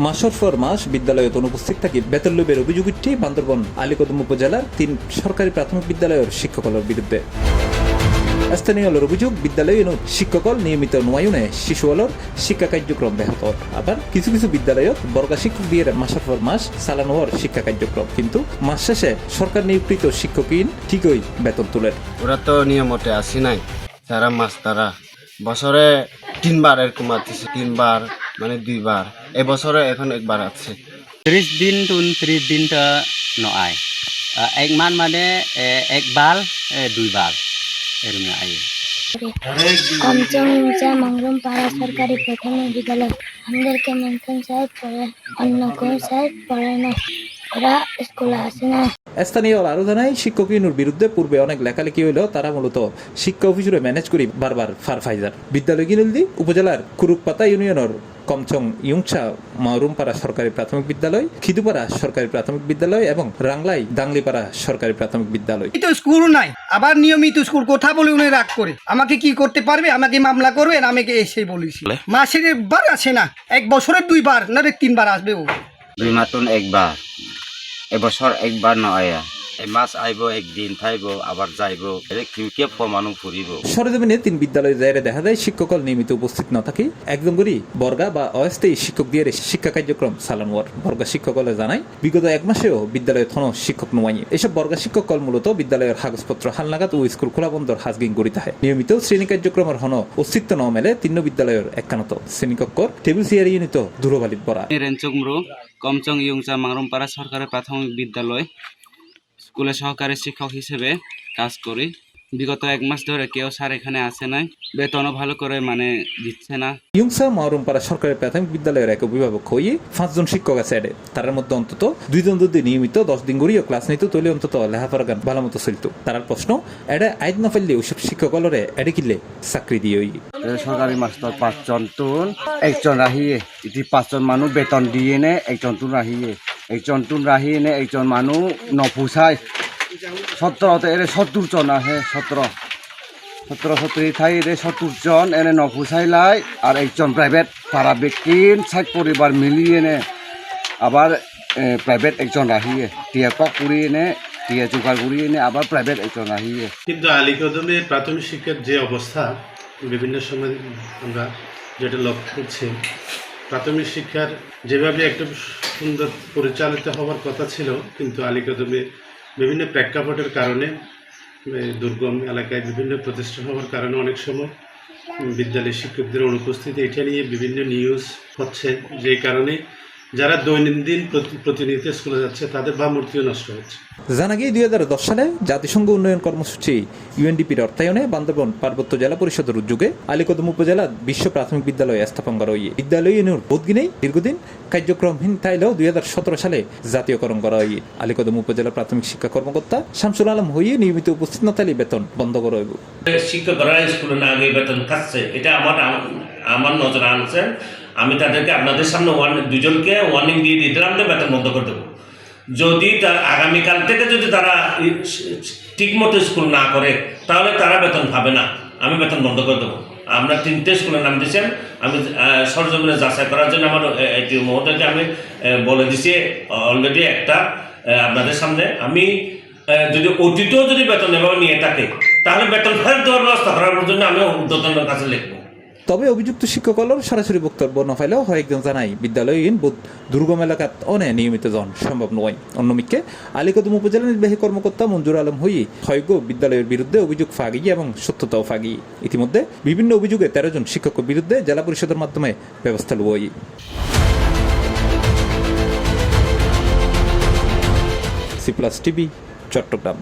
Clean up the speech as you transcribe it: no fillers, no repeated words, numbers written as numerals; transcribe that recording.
মাসের পর মাস বিদ্যালয়ত অনুপস্থিত থাকি বেতন লোভের অভিযোগ উঠে বান্দরবন আলীকদম উপজেলার 3 সরকারি প্রাথমিক বিদ্যালয়ের শিক্ষকদের বিরুদ্ধে। স্থানীয়দের অভিযোগ বিদ্যালয়ে শিক্ষকল নিয়মিত নয়ায়নে শিশুসকলের শিক্ষা কার্যক্রম ব্যাহত। আবার কিছু কিছু বিদ্যালয়ত বর্গা শিক্ষক দিয়ে মাসের পর মাস চালানো হওয়ার শিক্ষা কার্যক্রম, কিন্তু মাস শেষে সরকার নিয়োগকৃত শিক্ষকহীন ঠিকই বেতন তোলেন। ওরা তো নিয়মতে আসি নাই, তারা মাস তারা বছরে 3 বার এরকম আসছে, 3 বার মানে 2 বার, এবছরে এখন একবার আছে। 30 দিন to 30 দিন তো নয়, এক মান মানে একবার 2 বার এরকম আয়। কমচং উঁচা মাংরুম পাড়া সরকারি প্রাথমিক বিদ্যালয়। আমাদেরকে মেনশন সাহেব পড়ে, অন্য কোন সাহেব পড়ে না, ওরা স্কুলে আসে না। স্থানীয় আরো জানায় শিক্ষকহীনের বিরুদ্ধে পূর্বে অনেক লেখালেখি হইলেও তারা মূলত শিক্ষা অফিসে ম্যানেজ করি বারবার ফারফাইজার। বিদ্যালয় কিনুলদি উপজেলার কুরুকপাতা ইউনিয়নের কমচং ইউংসা মারুমপাড়া সরকারি প্রাথমিক বিদ্যালয়, খিদুপাড়া সরকারি প্রাথমিক বিদ্যালয় এবং রাংলাই দাংলিপাড়া সরকারি প্রাথমিক বিদ্যালয়। তো স্কুল নাই, আবার নিয়মিত স্কুল কথা বলে উনি রাগ করে আমাকে কি করতে পারবে, আমাকে মামলা করবে, আমাকে এসে বলেছি। মাসের একবার আসে না, এক বছরের 2 বার না 3 বার আসবে। ও 2 মাসন একবার, এবছর একবার নয়। এই মাস আইব, একদিন থাইব, আবার যাইব, কিউকে ফমানু ফুরিব। সরেজমিনে 3 বিদ্যালয়ের জায়গায় দেখা যায় শিক্ষকল নিয়মিত উপস্থিত না থাকি একদম করে বর্গা বা অস্থায়ী শিক্ষক দিয়ে শিক্ষা কার্যক্রম চালানো হওয়ার। বর্গা শিক্ষকলে জানায় বিগত 1 মাসেও বিদ্যালয়ে থন শিক্ষক নয়। এসব বর্গা শিক্ষকল মূলত বিদ্যালয়ের কাগজপত্র হালনাগাদ ও স্কুল খোলা বন্ধর হাজগিং গড়ি থাকে। নিয়মিত শ্রেণী কার্যক্রমের হন অস্তিত্ব ন মেলে 3 বিদ্যালয়ের একানত শ্রেণীকক্ষর টেবিল চেয়ার ইউনিট ধুলোবালিত ভরা। রেঞ্চংমরু কমচং ইউংসা মাংরুমপাড়া সরকারি প্রাথমিক বিদ্যালয় স্কুলে সহকারী শিক্ষক হিসেবে কাজ করি। বিগত 1 মাস ধরে কেউ স্যার এখানে আসে নাই, বেতনও ভালো করে মানে দিচ্ছে না। ইউংসা মারুমপাড়া সরকারি প্রাথমিক বিদ্যালয়ের এক অভিভাবক হয়ে 5 জন শিক্ষক আছে এডে। তার মধ্যে অন্তত 2 জন যদি নিয়মিত 10 দিন গড়িও ক্লাস নিত তৈলে অন্তত লেখাপড়া গান ভালো মতো চলত। তার প্রশ্ন এডে আইন না ফেললে ওইসব শিক্ষকলরে এডে কিনলে চাকরি দিয়ে সরকারি মাস্টার 5 জন তুন একজন রাহিয়ে, ইতি 5 জন মানুষ বেতন দিয়ে নে, একজন তুন রাহিয়ে, একজন তুন রাহিয়ে নে, একজন মানুষ নপুসাই 17 এর 70 জন আছে। 17 ঠাই এর 70 জন এনে নপুসাইলাই, আর একজন প্রাইভেট পাড়া ব্যক্তিন 60 পরিবার মিলিয়ে নে, আবার প্রাইভেট একজন রাহিয়ে টিয়া কক করিয়ে নে, টিয়া জোগাড় করিয়ে নে, আবার প্রাইভেট একজন রাহিয়ে। কিন্তু আলীকদমে প্রাথমিক শিক্ষার যে অবস্থা বিভিন্ন সময় আমরা যেটা লক্ষ্য করছি, প্রাথমিক শিক্ষার যেভাবে একটা সুন্দর পরিচালিত হওয়ার কথা ছিল, কিন্তু আলীকদমে বিভিন্ন প্রেক্ষাপটের কারণে দুর্গম এলাকায় বিভিন্ন প্রতিষ্ঠান হওয়ার কারণে অনেক সময় বিদ্যালয়ের শিক্ষকদের অনুপস্থিতি এটা নিয়ে বিভিন্ন নিউজ হচ্ছে, যে কারণে যারা দৈনন্দিন প্রতিনিয়ত স্কুলে যাচ্ছে তাদের ভাবমূর্তিও নষ্ট হচ্ছে। জানা গিয়ে 2010 সালে জাতিসংঘ উন্নয়ন কর্মসূচি UNDPর অর্থায়নে বান্দরবন পার্বত্য জেলা পরিষদের উদ্যোগে আলীকদম উপজেলার বিশ্ব প্রাথমিক বিদ্যালয় স্থাপন করা হয়। বিদ্যালয়ের বোধগিনেই দীর্ঘদিন কার্যক্রমহীন থাইলেও 2017 সালে জাতীয়করণ করা হয়। আলীকদম উপজেলা প্রাথমিক শিক্ষা কর্মকর্তা শামসুল আলম হয়ে নিয়মিত উপস্থিত না থাকলে বেতন বন্ধ করা হইব। শিক্ষকরা স্কুলে না গিয়ে বেতন খাচ্ছে, এটা আমার নজরে আনছে। আমি তাদেরকে আপনাদের সামনে 2 জনকে ওয়ার্নিং দিয়ে দিলাম যে বেতন বন্ধ করে দেবো। যদি আগামীকাল থেকে যদি তারা ঠিকমতো স্কুল না করে তাহলে তারা বেতন পাবে না, আমি বেতন বন্ধ করে দেবো। আমরা 3টে স্কুলের নাম দিয়েছেন, আমি সরজমিনে যাচাই করার জন্য আমার এটি মহোদয়কে আমি বলে দিছি অলরেডি একটা আপনাদের সামনে। আমি যদি অতীতেও যদি বেতন এভাবে নিয়ে থাকে তাহলে বেতন ফেরত দেওয়ার ব্যবস্থা করার জন্য আমি উদ্যোতনের কাছে লিখবো। তবে অভিযুক্ত শিক্ষকলর সরাসরি বক্তব্য না পাইলেও কয়েকজন জানাই বিদ্যালয়হীন দুর্গম এলাকাত অনেক নিয়মিত জন সম্ভব নয়। অন্যদিকে আলীকদম উপজেলা নির্বাহী কর্মকর্তা মঞ্জুর আলম হই হয়গো বিদ্যালয়ের বিরুদ্ধে অভিযোগ ফাগি এবং সত্যতাও ফাগি। ইতিমধ্যে বিভিন্ন অভিযোগে 13 জন শিক্ষকের বিরুদ্ধে জেলা পরিষদের মাধ্যমে ব্যবস্থা লয়। C+ TV, Chittagong.